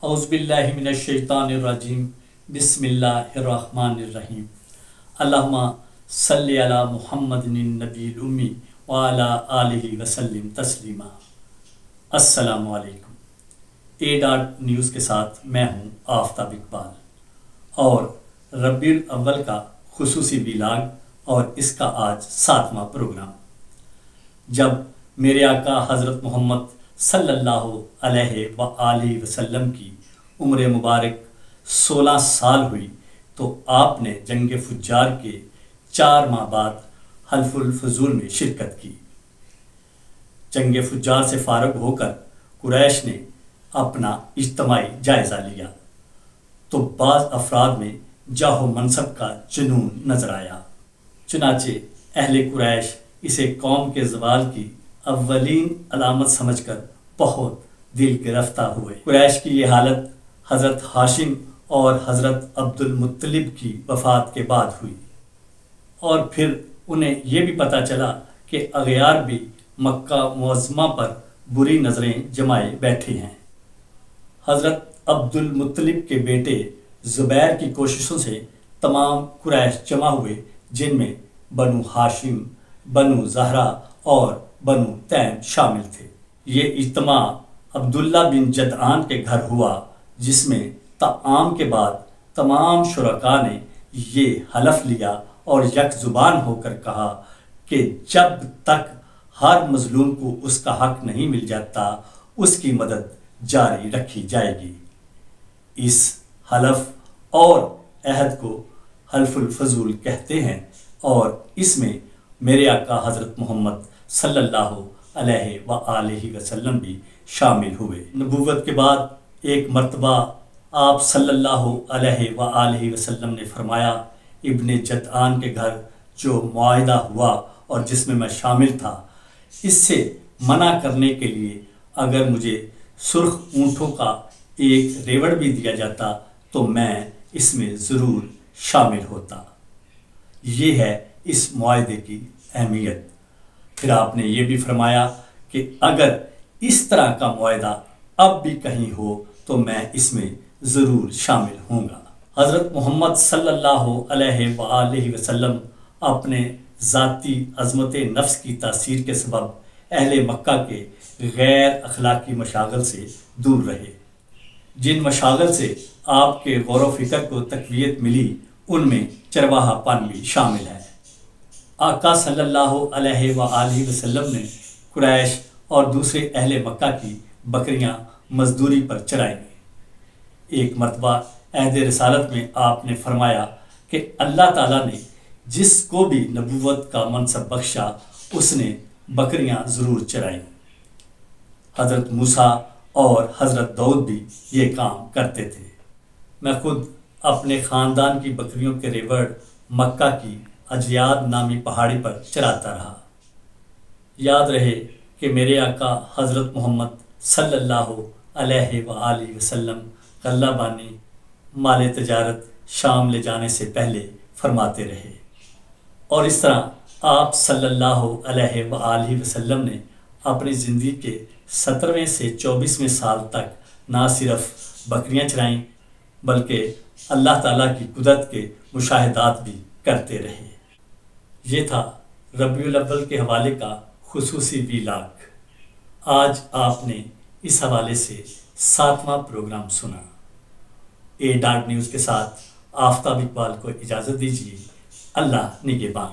اعوذ باللہ من الشیطان الرجیم بسم اللہ الرحمن الرحیم اللہم صلی علی محمد النبی الامی وعلی آلہ وسلم تسلیما۔ السلام علیکم۔ اے ڈاٹ نیوز کے ساتھ میں ہوں آفتاب اقبال، اور ربیع الاول کا خصوصی ویلاگ اور اس کا آج 7واں پروگرام۔ جب میرے آقا حضرت محمد صلی اللہ علیہ وآلہ وسلم کی عمر مبارک 16 سال ہوئی تو آپ نے جنگ فجار کے 4 ماہ بعد حلف الفضول میں شرکت کی۔ جنگ فجار سے فارغ ہو کر قریش نے اپنا اجتماعی جائزہ لیا تو بعض افراد میں جاہ و منصب کا جنون نظر آیا، چنانچہ اہل قریش اسے قوم کے زوال کی اولین علامت سمجھ کر بہت دل گرفتہ ہوئے۔ قریش کی یہ حالت حضرت ہاشم اور حضرت عبد المطلب کی وفات کے بعد ہوئی، اور پھر انہیں یہ بھی پتہ چلا کہ اغیار بھی مکہ معظمہ پر بری نظریں جمائے بیٹھے ہیں۔ حضرت عبد المطلب کے بیٹے زبیر کی کوششوں سے تمام قریش جمع ہوئے، جن میں بنو ہاشم، بنو زہرہ اور بنو تیم شامل تھے۔ یہ اجتماع عبداللہ بن جدعان کے گھر ہوا، جس میں طعام کے بعد تمام شرکاء نے یہ حلف لیا اور یک زبان ہو کر کہا کہ جب تک ہر مظلوم کو اس کا حق نہیں مل جاتا اس کی مدد جاری رکھی جائے گی۔ اس حلف اور عہد کو حلف الفضول کہتے ہیں، اور اس میں میرے آقا حضرت محمد صلی اللہ علیہ وآلہ وسلم بھی شامل ہوئے۔ نبوت کے بعد ایک مرتبہ آپ صلی اللہ علیہ وآلہ وسلم نے فرمایا، ابن جدعان کے گھر جو معاہدہ ہوا اور جس میں شامل تھا، اس سے منع کرنے کے لیے اگر مجھے سرخ اونٹوں کا ایک ریوڑ بھی دیا جاتا تو میں اس میں ضرور شامل ہوتا۔ یہ ہے اس معاہدے کی اہمیت۔ پھر آپ نے یہ بھی فرمایا کہ اگر اس طرح کا معاہدہ اب بھی کہیں ہو تو میں اس میں ضرور شامل ہوں گا۔ حضرت محمد صلی اللہ علیہ وآلہ وسلم اپنے ذاتی عظمت نفس کی تاثیر کے سبب اہل مکہ کے غیر اخلاقی مشاغل سے دور رہے۔ جن مشاغل سے آپ کے غور و فکر کو تقویت ملی ان میں چرواہا پن بھی شامل ہے۔ آقا صلی اللہ علیہ وآلہ وسلم نے قریش اور دوسرے اہل مکہ کی بکریاں مزدوری پر چرائیں۔ ایک مرتبہ عہد رسالت میں آپ نے فرمایا کہ اللہ تعالیٰ نے جس کو بھی نبوت کا منصب بخشا اس نے بکریاں ضرور چرائیں۔ حضرت موسیٰ اور حضرت داؤد بھی یہ کام کرتے تھے۔ میں خود اپنے خاندان کی بکریوں کے ریوڑ مکہ کی اجیاد نامی پہاڑی پر چراتا رہا۔ یاد رہے کہ میرے آقا حضرت محمد صلی اللہ علیہ وآلہ وسلم غلہ بانی مال تجارت شام لے جانے سے پہلے فرماتے رہے، اور اس طرح آپ صلی اللہ علیہ وآلہ وسلم نے اپنی زندگی کے 17ویں سے 24ویں سال تک نہ صرف بکریاں چرائیں بلکہ اللہ تعالیٰ کی قدرت کے مشاہدات بھی کرتے رہے۔ یہ تھا ربیع الاول کے حوالے کا خصوصی ویلاگ۔ آج آپ نے اس حوالے سے 7واں پروگرام سنا۔ اے ڈاٹ نیوز کے ساتھ آفتاب اقبال کو اجازت دیجیے۔ اللہ نگہبان۔